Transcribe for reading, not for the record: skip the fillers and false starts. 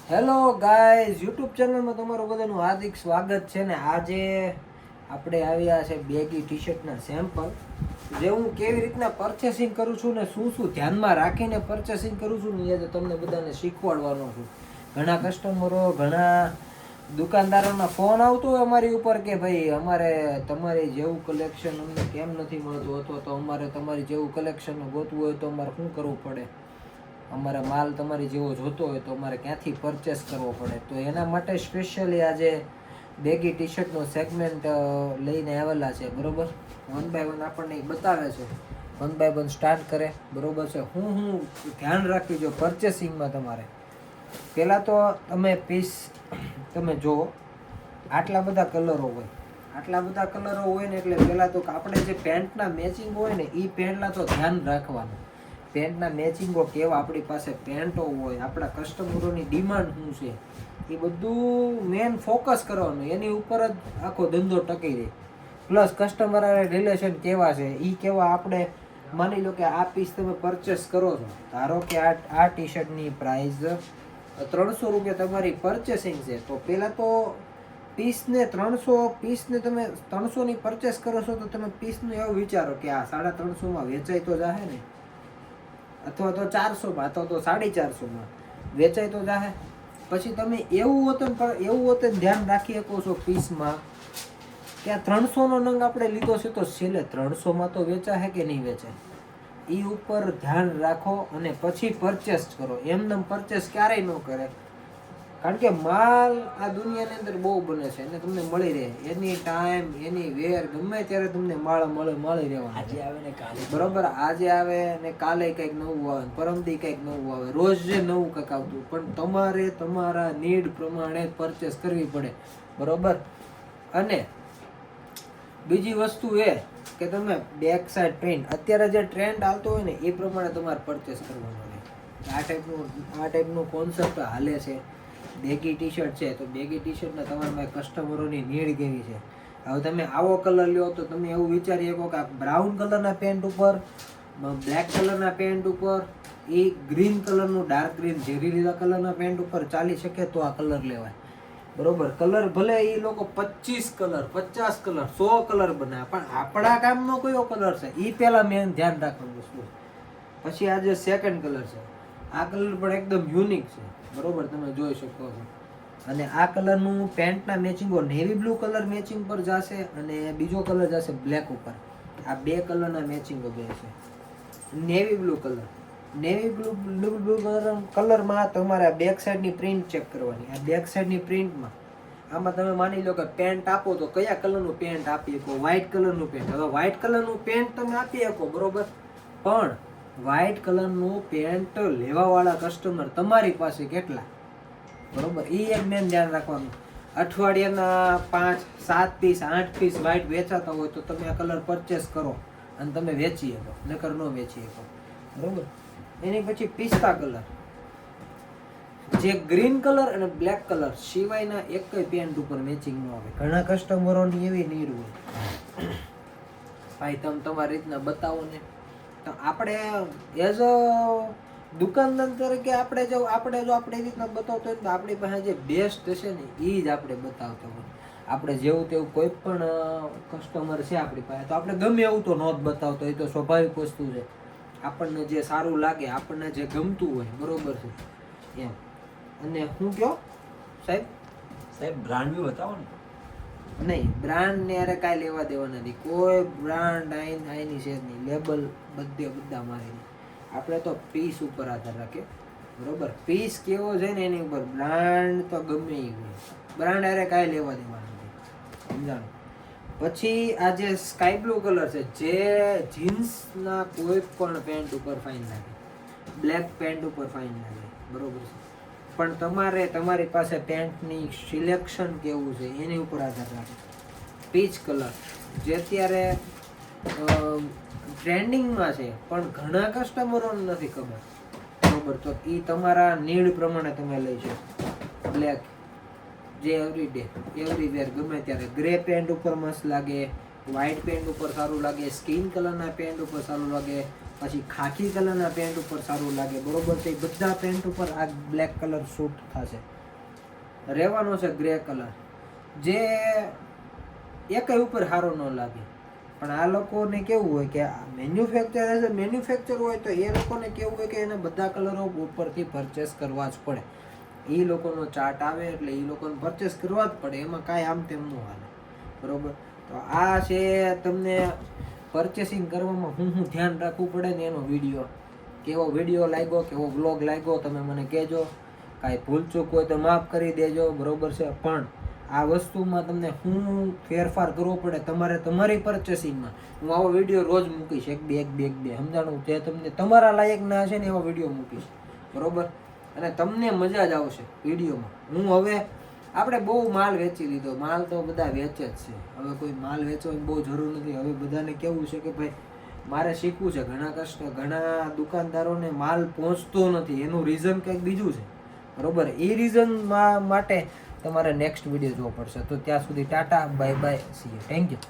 Hello guys, YouTube ચેનલમાં તમારું બધાનું હાર્દિક સ્વાગત છે. ને આજે આપણે આવ્યા છે બેગી ટી શર્ટના સેમ્પલ, જે હું કેવી રીતના પરચેસિંગ કરું છું ને શું શું ધ્યાનમાં રાખીને પરચેસિંગ કરું છું ને એ તમને બધાને શીખવાડવાનો છું. ઘણા કસ્ટમરો, ઘણા દુકાનદારોના ફોન આવતો હોય અમારી ઉપર કે ભાઈ અમારે તમારી જેવું કલેક્શન અમને કેમ નથી મળતું, અથવા તો અમારે તમારી જેવું કલેક્શન ગોતવું હોય તો અમારે શું કરવું પડે, અમારે માલ તમારી જેવો જોતો હોય તો અમારે ક્યાંથી પરચેસ કરવો પડે. તો એના માટે સ્પેશિયલી આજે બેગી ટી શર્ટનો સેગમેન્ટ લઈને આવેલા છે. બરોબર, વન બાય વન આપણને બતાવે છે, વન બાય વન સ્ટાર્ટ કરે. બરોબર છે, હું ધ્યાન રાખવી જો પરચેસિંગમાં તમારે. પહેલાં તો તમે પીસ તમે જુઓ, આટલા બધા કલરો હોય, આટલા બધા કલરો હોય ને એટલે પહેલાં તો આપણે જે પેન્ટના મેચિંગ હોય ને એ પહેલાં તો ધ્યાન રાખવાનું. પેન્ટના મેચિંગો કેવા આપણી પાસે પેન્ટો હોય, આપણા કસ્ટમરોની ડિમાન્ડ શું છે, એ બધું મેન ફોકસ કરવાનું. એની ઉપર જ આખો ધંધો ટકી રહે. પ્લસ કસ્ટમર રિલેશન કેવા છે એ કેવા. આપણે માની લો કે આ પીસ તમે પરચેસ કરો છો, ધારો કે આ ટી શર્ટની પ્રાઇસ 300 રૂપિયા તમારી પરચેસિંગ છે, તો પહેલાં તો પીસને 300 પીસને તમે 300ની પરચેસ કરો છો તો તમે પીસનું એવું વિચારો કે આ 350માં વેચાય તો જાહે ને, અથવા તો 400માં, અથવા તો 450માં વેચાય તો જાહે. પછી તમે એવું હોતે ધ્યાન રાખી શકો છો પીસમાં કે આ 300નો નંગ આપણે લીધો છે તો છેલ્લે 300માં તો વેચાય કે નહીં વેચાય, એ ઉપર ધ્યાન રાખો અને પછી પરચેસ કરો. એમને પરચેસ ક્યારેય ન કરે, કારણ કે માલ આ દુનિયાની અંદર બહુ બને છે અને તમને મળી રહે એની ટાઈમ, એની વેર, ગમે ત્યારે તમને મળી રહેવાનું. આજે આવે ને કાલે, બરોબર, આજે આવે ને કાલે કંઈક નવું આવે, પરમદી કંઈક નવું આવે, રોજ જે નવું કંઈક આવતું. પણ તમારે તમારા નીડ પ્રમાણે પરચેસ કરવી પડે. બરોબર. અને બીજી વસ્તુ એ કે તમે બેક સાઈડ પ્રિન્ટ, અત્યારે જે ટ્રેન્ડ આવતો હોય ને એ પ્રમાણે તમારે પરચેસ કરવાનો હોય. આ ટાઈપનું કોન્સેપ્ટ હાલે છે. બેગી ટી શર્ટ છે તો બેગી ટી શર્ટના તમારા કસ્ટમરોની નીડ કેવી છે. હવે તમે આવો કલર લ્યો તો તમે એવું વિચારી શકો કે આ બ્રાઉન કલરના પેન્ટ ઉપર, બ્લેક કલરના પેન્ટ ઉપર, એ ગ્રીન કલરનું, ડાર્ક ગ્રીન, ઝેરી લીલા કલરના પેન્ટ ઉપર ચાલી શકે તો આ કલર લેવાય. બરોબર. કલર ભલે એ લોકો 25 કલર, 50 કલર, 100 કલર બનાવે, પણ આપણા કામનો કયો કલર છે એ પહેલા મેં ધ્યાન રાખવાનું વસ્તુ. પછી આ જે સેકન્ડ કલર છે, આ કલર પણ એકદમ યુનિક છે. બરોબર, તમે જોઈ શકો છો. અને આ કલરનું પેન્ટના મેચિંગો નેવી બ્લુ કલર મેચિંગ પર જશે અને બીજો કલર જશે બ્લેક ઉપર. આ બે કલરના મેચિંગો બે છે. Navy blue colour, navy blue કલરમાં તમારે આ બેક સાઈડની પ્રિન્ટ ચેક કરવાની. આ બેક સાઈડની પ્રિન્ટમાં આમાં તમે માની લો કે પેન્ટ આપો તો કયા કલરનું પેન્ટ આપી શકો. વ્હાઇટ કલરનું પેન્ટ. હવે વ્હાઇટ કલરનું પેન્ટ તમે આપી શકો, બરોબર, પણ વ્હાઇટ કલરનું પેન્ટ લેવાવાળા કસ્ટમર તમારી પાસે કેટલા, બરોબર, એ એક મેન ધ્યાન રાખવાનું. અઠવાડિયાના 5, 7 પીસ, 8 પીસ વ્હાઇટ વેચાતા હોય તો તમે આ કલર પરચેસ કરો અને તમે વેચી શકો, નકર ન વેચી શકો. બરોબર. એની પછી પિસ્તા કલર, જે ગ્રીન કલર અને બ્લેક કલર સિવાયના એક પેન્ટ ઉપર મેચિંગ ન આવે. ઘણા કસ્ટમરોની એવી નીડ હોય, ભાઈ તમે તમારી રીતના બતાવો ને. તો આપણે એઝ અ દુકાનદાર તરીકે આપણે જો આપણે રીતના બતાવતો હોય તો આપણી પાસે જે બેસ્ટ હશે ને એ જ આપણે બતાવતો હોય. આપણે જેવું તેવું કોઈ પણ કસ્ટમર છે આપણી પાસે તો આપણે ગમે એવું તો ન જ બતાવતો, એ તો સ્વાભાવિક વસ્તુ છે. આપણને જે સારું લાગે, આપણને જે ગમતું હોય, બરોબર છે એમ. અને હું કયો સાહેબ બ્રાન્ડ બી બતાવો ને. નહીં, બ્રાન્ડ ને અરે કાંઈ લેવા દેવા નથી. કોઈ બ્રાન્ડ આઈની છે નહીં. લેબલ બધા મારી. આપણે તો પીસ ઉપર આધાર રાખે. બરોબર, પીસ કેવો છે ને એની ઉપર. બ્રાન્ડ તો ગમે એ હોય, બ્રાન્ડ અરે કાંઈ લેવા દેવા નથી, સમજાણું. પછી આ જે સ્કાય બ્લુ કલર છે, જે જીન્સના કોઈ પણ પેન્ટ ઉપર ફાઇન લાગે, બ્લેક પેન્ટ ઉપર ફાઇન લાગે, બરોબર છે. પણ તમારે તમારી પાસે પેન્ટની સિલેક્શન કેવું છે એની ઉપર આધાર રાખે. પીચ કલર જે અત્યારે ટ્રેન્ડિંગમાં છે પણ ઘણા કસ્ટમરોને નથી ખબર, બરોબર, તો એ તમારા નીડ પ્રમાણે તમે લઈ શકો. બ્લેક જે એવરીવેર ગમે ત્યારે. ગ્રે પેન્ટ ઉપર મસ્ત લાગે, વ્હાઇટ પેન્ટ ઉપર સારું લાગે, સ્કિન કલરના પેન્ટ ઉપર સારું લાગે, પછી ખાખી કલરના પેન્ટ ઉપર સારું લાગે, બરોબર છે. બધા પેન્ટ ઉપર આ બ્લેક કલર સૂટ થશે. રહેવાનો છે ગ્રે કલર, જે એકેય ઉપર સારો ન લાગે. પણ આ લોકોને કેવું હોય કે મેન્યુફેક્ચર હોય તો એ લોકોને કેવું હોય કે એને બધા કલરો ઉપરથી પરચેસ કરવા જ પડે. એ લોકોનો ચાર્ટ આવે એટલે એ લોકોને પરચેસ કરવા જ પડે, એમાં કાંઈ આમ તેમ ન હાલે, બરોબર. તો આ છે તમને પરચેસિંગ કરવામાં હું ધ્યાન રાખવું પડે ને એનો વિડીયો. કેવો વિડીયો લાગ્યો, કેવો વ્લોગ લાગ્યો તમે મને કહેજો. કાંઈ ભૂલચૂક હોય તો માફ કરી દેજો, બરોબર છે. પણ આ વસ્તુમાં તમને હું ફેરફાર કરવો પડે તમારે તમારી પરચેસિંગમાં. હું આવો વિડીયો રોજ મૂકીશ, એક બે સમજાણું, જે તમને તમારા લાયક ના હશે ને એવો વિડીયો મૂકીશ, બરોબર. અને તમને મજા જ આવશે વિડીયોમાં. હું હવે આપણે બહુ માલ વેચી લીધો, માલ તો બધા વેચે જ છે. હવે કોઈ માલ વેચવાની બહુ જરૂર નથી. હવે બધાને કેવું છે કે ભાઈ મારે શીખવું છે. ઘણા દુકાનદારોને માલ પહોંચતો નથી, એનું રીઝન કંઈક બીજું છે, બરોબર. એ રીઝન માટે તમારે નેક્સ્ટ વિડીયો જોવો પડશે. તો ત્યાં સુધી Tata, bye bye, C you, thank you.